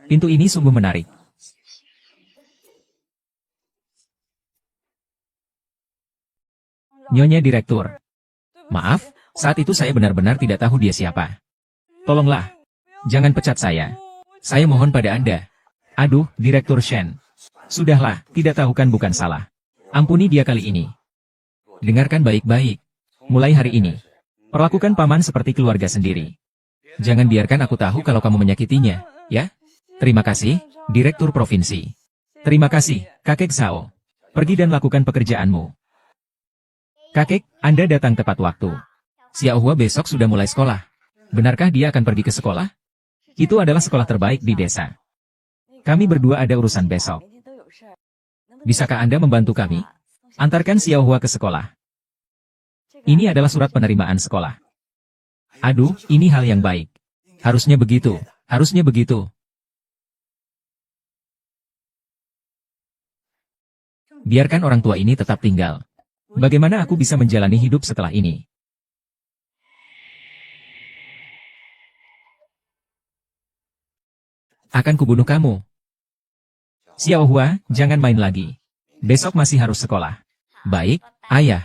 Pintu ini sungguh menarik. Nyonya Direktur. Maaf, saat itu saya benar-benar tidak tahu dia siapa. Tolonglah. Jangan pecat saya. Saya mohon pada Anda. Aduh, Direktur Shen. Sudahlah, tidak tahu kan bukan salah. Ampuni dia kali ini. Dengarkan baik-baik. Mulai hari ini, perlakukan paman seperti keluarga sendiri. Jangan biarkan aku tahu kalau kamu menyakitinya, ya? Terima kasih, Direktur Provinsi. Terima kasih, Kakek Zhao. Pergi dan lakukan pekerjaanmu. Kakek, Anda datang tepat waktu. Xiao Hua besok sudah mulai sekolah. Benarkah dia akan pergi ke sekolah? Itu adalah sekolah terbaik di desa. Kami berdua ada urusan besok. Bisakah Anda membantu kami? Antarkan Xiao Hua ke sekolah. Ini adalah surat penerimaan sekolah. Aduh, ini hal yang baik. Harusnya begitu. Harusnya begitu. Biarkan orang tua ini tetap tinggal. Bagaimana aku bisa menjalani hidup setelah ini? Akan kubunuh kamu. Xiao Hua, jangan main lagi. Besok masih harus sekolah. Baik, ayah.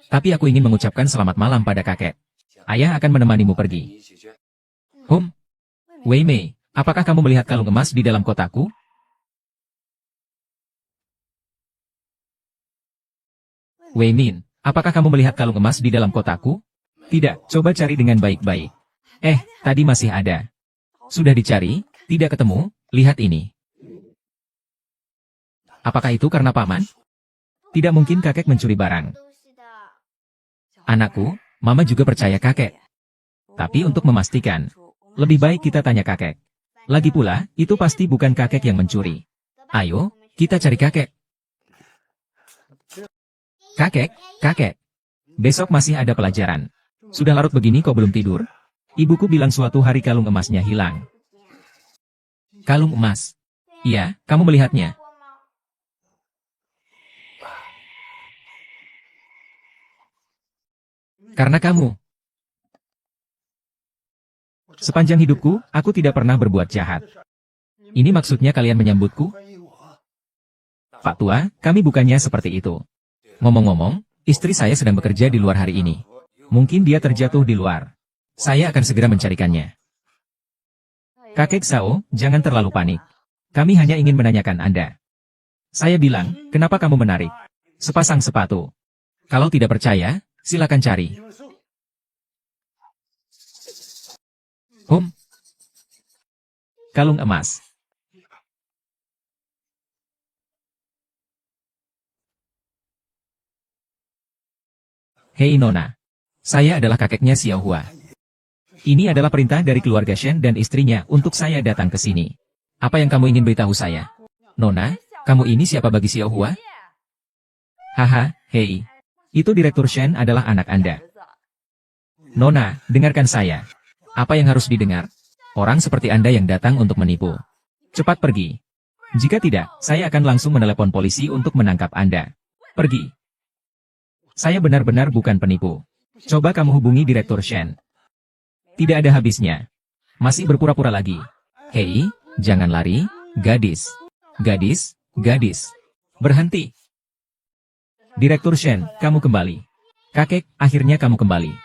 Tapi aku ingin mengucapkan selamat malam pada kakek. Ayah akan menemanimu pergi. Wei Mei, apakah kamu melihat kalung emas di dalam kotaku? Wei Min, apakah kamu melihat kalung emas di dalam kotaku? Tidak, coba cari dengan baik-baik. Tadi masih ada. Sudah dicari, tidak ketemu, lihat ini. Apakah itu karena paman? Tidak mungkin kakek mencuri barang. Anakku, mama juga percaya kakek. Tapi untuk memastikan, lebih baik kita tanya kakek. Lagi pula, itu pasti bukan kakek yang mencuri. Ayo, kita cari kakek. Kakek, kakek. Besok masih ada pelajaran. Sudah larut begini kok belum tidur? Ibuku bilang suatu hari kalung emasnya hilang. Kalung emas. Iya, kamu melihatnya. Karena kamu. Sepanjang hidupku, aku tidak pernah berbuat jahat. Ini maksudnya kalian menyambutku? Pak Tua, kami bukannya seperti itu. Ngomong-ngomong, istri saya sedang bekerja di luar hari ini. Mungkin dia terjatuh di luar. Saya akan segera mencarikannya. Kakek Sao, jangan terlalu panik. Kami hanya ingin menanyakan Anda. Saya bilang, kenapa kamu menarik sepasang sepatu? Kalau tidak percaya, silakan cari. Kalung emas. Hei Nona. Saya adalah kakeknya Xiao Hua. Ini adalah perintah dari keluarga Shen dan istrinya untuk saya datang ke sini. Apa yang kamu ingin beritahu saya? Nona, kamu ini siapa bagi Xiao Hua? Haha, hei. Itu Direktur Shen adalah anak Anda. Nona, dengarkan saya. Apa yang harus didengar? Orang seperti Anda yang datang untuk menipu. Cepat pergi. Jika tidak, saya akan langsung menelepon polisi untuk menangkap Anda. Pergi. Saya benar-benar bukan penipu. Coba kamu hubungi Direktur Shen. Tidak ada habisnya. Masih berpura-pura lagi. Hei, jangan lari, gadis. Gadis, gadis. Berhenti. Direktur Shen, kamu kembali. Kakek, akhirnya kamu kembali.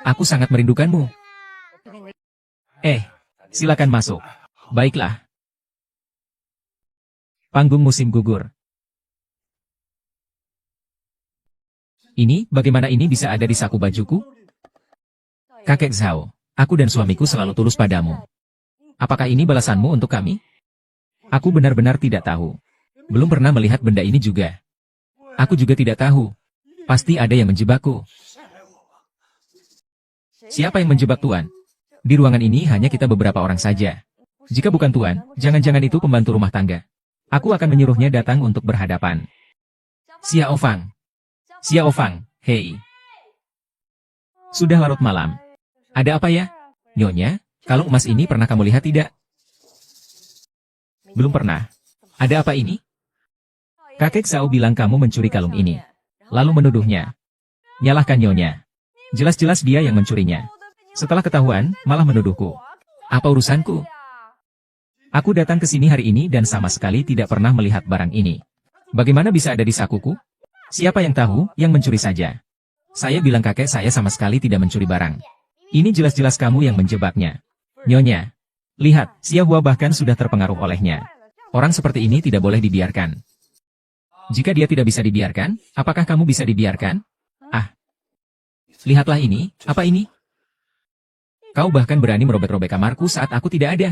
Aku sangat merindukanmu. Silakan masuk. Baiklah. Panggung musim gugur. Ini, bagaimana ini bisa ada di saku bajuku? Kakek Zhao, aku dan suamiku selalu tulus padamu. Apakah ini balasanmu untuk kami? Aku benar-benar tidak tahu. Belum pernah melihat benda ini juga. Aku juga tidak tahu. Pasti ada yang menjebakku. Siapa yang menjebak Tuan? Di ruangan ini hanya kita beberapa orang saja. Jika bukan Tuan, jangan-jangan itu pembantu rumah tangga. Aku akan menyuruhnya datang untuk berhadapan. Xiao Fang. Xiao Fang, hei. Sudah larut malam. Ada apa ya? Nyonya, kalung emas ini pernah kamu lihat tidak? Belum pernah. Ada apa ini? Kakek Sao bilang kamu mencuri kalung ini. Lalu menuduhnya. Nyalahkan Nyonya. Jelas-jelas dia yang mencurinya. Setelah ketahuan, malah menuduhku. Apa urusanku? Aku datang ke sini hari ini dan sama sekali tidak pernah melihat barang ini. Bagaimana bisa ada di sakuku? Siapa yang tahu, yang mencuri saja. Saya bilang kakek saya sama sekali tidak mencuri barang. Ini jelas-jelas kamu yang menjebaknya. Nyonya. Lihat, Xiao Hua bahkan sudah terpengaruh olehnya. Orang seperti ini tidak boleh dibiarkan. Jika dia tidak bisa dibiarkan, apakah kamu bisa dibiarkan? Lihatlah ini, apa ini? Kau bahkan berani merobek-robek kamarku saat aku tidak ada.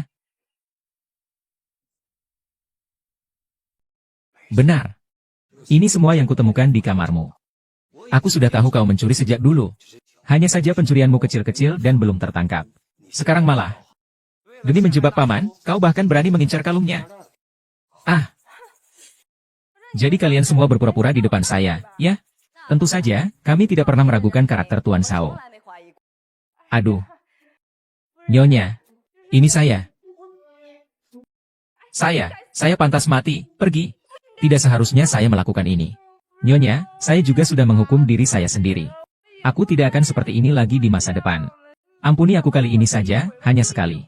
Benar. Ini semua yang kutemukan di kamarmu. Aku sudah tahu kau mencuri sejak dulu. Hanya saja pencurianmu kecil-kecil dan belum tertangkap. Sekarang malah. Demi menjebak paman, kau bahkan berani mengincar kalungnya. Jadi kalian semua berpura-pura di depan saya, ya? Tentu saja, kami tidak pernah meragukan karakter Tuan Sao. Aduh. Nyonya. Ini saya. Saya pantas mati, pergi. Tidak seharusnya saya melakukan ini. Nyonya, saya juga sudah menghukum diri saya sendiri. Aku tidak akan seperti ini lagi di masa depan. Ampuni aku kali ini saja, hanya sekali.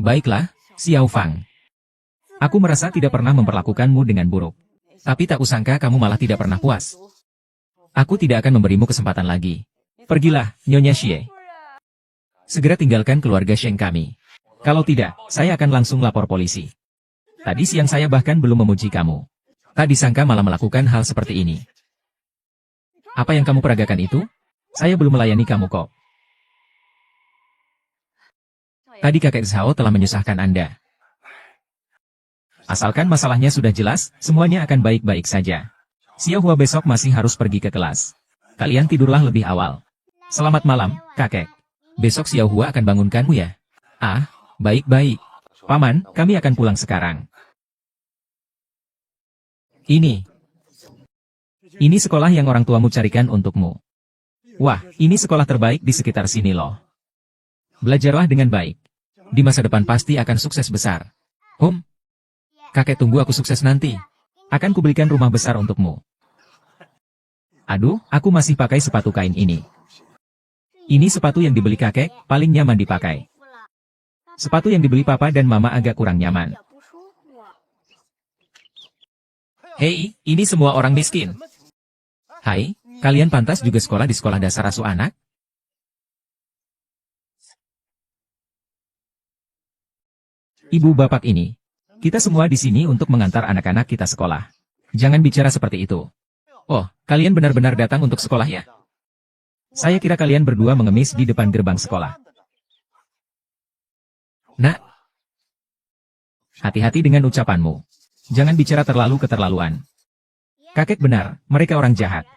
Baiklah, Xiao Fang. Aku merasa tidak pernah memperlakukanmu dengan buruk. Tapi tak kusangka kamu malah tidak pernah puas. Aku tidak akan memberimu kesempatan lagi. Pergilah, Nyonya Xie. Segera tinggalkan keluarga Sheng kami. Kalau tidak, saya akan langsung lapor polisi. Tadi siang saya bahkan belum memuji kamu. Tak disangka malah melakukan hal seperti ini. Apa yang kamu peragakan itu? Saya belum melayani kamu kok. Tadi kakek Zhao telah menyusahkan Anda. Asalkan masalahnya sudah jelas, semuanya akan baik-baik saja. Xiaohua besok masih harus pergi ke kelas. Kalian tidurlah lebih awal. Selamat malam, kakek. Besok Xiaohua akan bangunkanmu ya. Ah, baik-baik. Paman, kami akan pulang sekarang. Ini sekolah yang orang tuamu carikan untukmu. Wah, ini sekolah terbaik di sekitar sini loh. Belajarlah dengan baik. Di masa depan pasti akan sukses besar. Kakek tunggu aku sukses nanti. Akan kubelikan rumah besar untukmu. Aduh, aku masih pakai sepatu kain ini. Ini sepatu yang dibeli kakek, paling nyaman dipakai. Sepatu yang dibeli papa dan mama agak kurang nyaman. Hei, ini semua orang miskin. Hai, kalian pantas juga sekolah di sekolah dasar asuh anak? Ibu bapak ini, kita semua di sini untuk mengantar anak-anak kita sekolah. Jangan bicara seperti itu. Oh, kalian benar-benar datang untuk sekolah ya? Saya kira kalian berdua mengemis di depan gerbang sekolah. Nak, hati-hati dengan ucapanmu. Jangan bicara terlalu keterlaluan. Kakek benar, mereka orang jahat.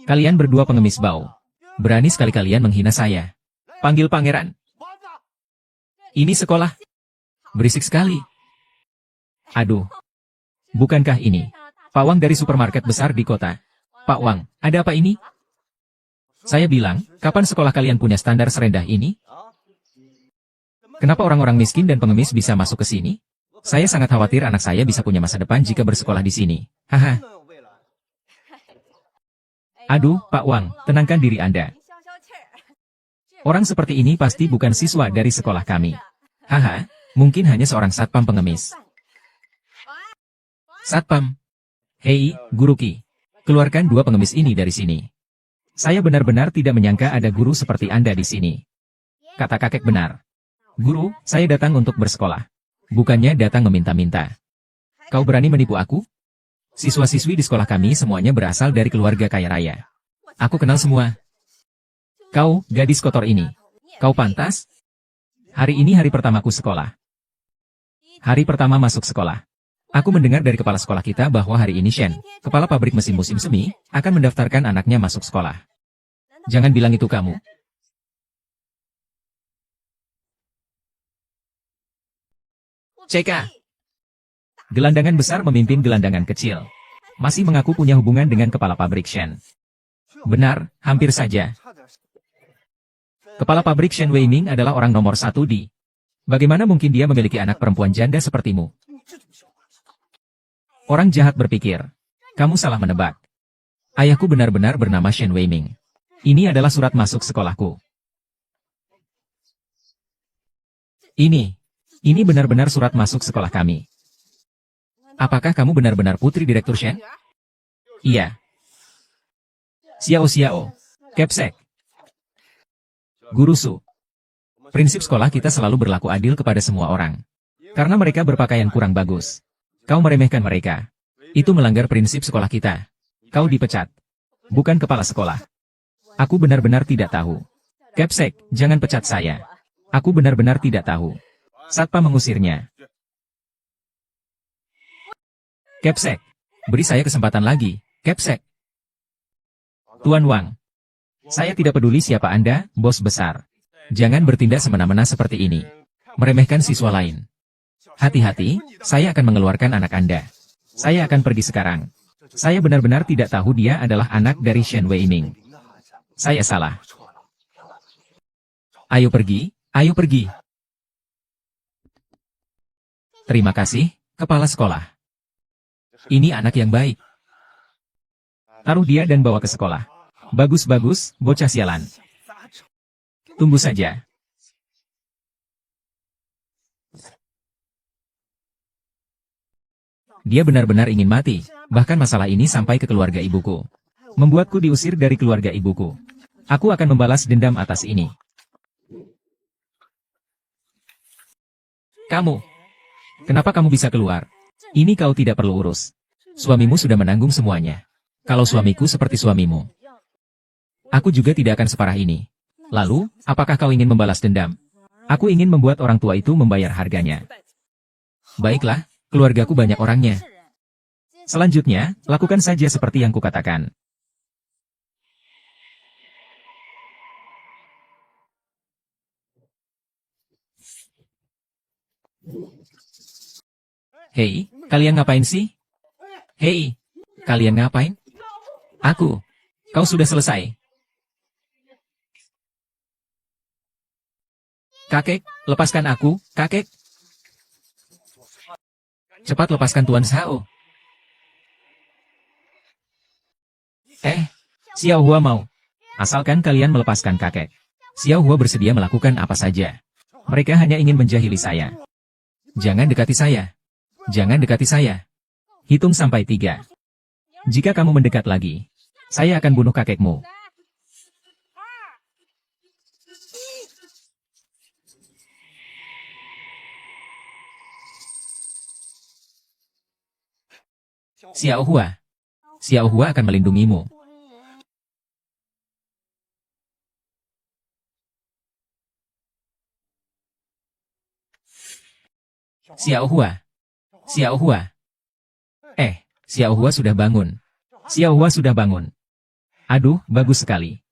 Kalian berdua pengemis bau. Berani sekali kalian menghina saya. Panggil pangeran. Ini sekolah. Berisik sekali. Aduh. Bukankah ini Pak Wang dari supermarket besar di kota? Pak Wang, ada apa ini? Saya bilang, kapan sekolah kalian punya standar serendah ini? Kenapa orang-orang miskin dan pengemis bisa masuk ke sini? Saya sangat khawatir anak saya bisa punya masa depan jika bersekolah di sini. Haha. Aduh, Pak Wang, tenangkan diri Anda. Orang seperti ini pasti bukan siswa dari sekolah kami. Haha, mungkin hanya seorang satpam pengemis. Satpam. Hei, Guru Ki. Keluarkan dua pengemis ini dari sini. Saya benar-benar tidak menyangka ada guru seperti Anda di sini. Kata kakek benar. Guru, saya datang untuk bersekolah. Bukannya datang meminta-minta. Kau berani menipu aku? Siswa-siswi di sekolah kami semuanya berasal dari keluarga kaya raya. Aku kenal semua. Kau, gadis kotor ini. Kau pantas? Hari ini hari pertamaku sekolah. Hari pertama masuk sekolah. Aku mendengar dari kepala sekolah kita bahwa hari ini Shen, kepala pabrik mesin musim semi, akan mendaftarkan anaknya masuk sekolah. Jangan bilang itu kamu. CK. Gelandangan besar memimpin gelandangan kecil. Masih mengaku punya hubungan dengan kepala pabrik Shen. Benar, hampir saja. Kepala pabrik Shen Weiming adalah orang nomor satu di. Bagaimana mungkin dia memiliki anak perempuan janda sepertimu? Orang jahat berpikir, kamu salah menebak. Ayahku benar-benar bernama Shen Weiming. Ini adalah surat masuk sekolahku. Ini benar-benar surat masuk sekolah kami. Apakah kamu benar-benar putri Direktur Shen? Iya. Xiao, Kepsek. Guru Su. Prinsip sekolah kita selalu berlaku adil kepada semua orang. Karena mereka berpakaian kurang bagus. Kau meremehkan mereka. Itu melanggar prinsip sekolah kita. Kau dipecat. Bukan kepala sekolah. Aku benar-benar tidak tahu. Kepsek, jangan pecat saya. Aku benar-benar tidak tahu. Satpam mengusirnya. Kepsek, beri saya kesempatan lagi, Kepsek. Tuan Wang. Saya tidak peduli siapa Anda, bos besar. Jangan bertindak semena-mena seperti ini. Meremehkan siswa lain. Hati-hati, saya akan mengeluarkan anak Anda. Saya akan pergi sekarang. Saya benar-benar tidak tahu dia adalah anak dari Shen Weiming. Saya salah. Ayo pergi, ayo pergi. Terima kasih, kepala sekolah. Ini anak yang baik. Taruh dia dan bawa ke sekolah. Bagus-bagus, bocah sialan. Tunggu saja. Dia benar-benar ingin mati, bahkan masalah ini sampai ke keluarga ibuku. Membuatku diusir dari keluarga ibuku. Aku akan membalas dendam atas ini. Kamu. Kenapa kamu bisa keluar? Ini kau tidak perlu urus. Suamimu sudah menanggung semuanya. Kalau suamiku seperti suamimu, aku juga tidak akan separah ini. Lalu, apakah kau ingin membalas dendam? Aku ingin membuat orang tua itu membayar harganya. Baiklah, keluargaku banyak orangnya. Selanjutnya, lakukan saja seperti yang kukatakan. Hei, kalian ngapain sih? Hei, kalian ngapain? Aku. Kau sudah selesai. Kakek, lepaskan aku, kakek. Cepat lepaskan Tuan Shao. Xiao Hua mau. Asalkan kalian melepaskan kakek. Xiao Hua bersedia melakukan apa saja. Mereka hanya ingin menjahili saya. Jangan dekati saya. Jangan dekati saya. Hitung sampai 3. Jika kamu mendekat lagi, saya akan bunuh kakekmu. Xiao Hua. Xiao Hua akan melindungimu. Xiao Hua. Xiao Hua. Xiao Hua sudah bangun. Xiao Hua sudah bangun. Aduh, bagus sekali.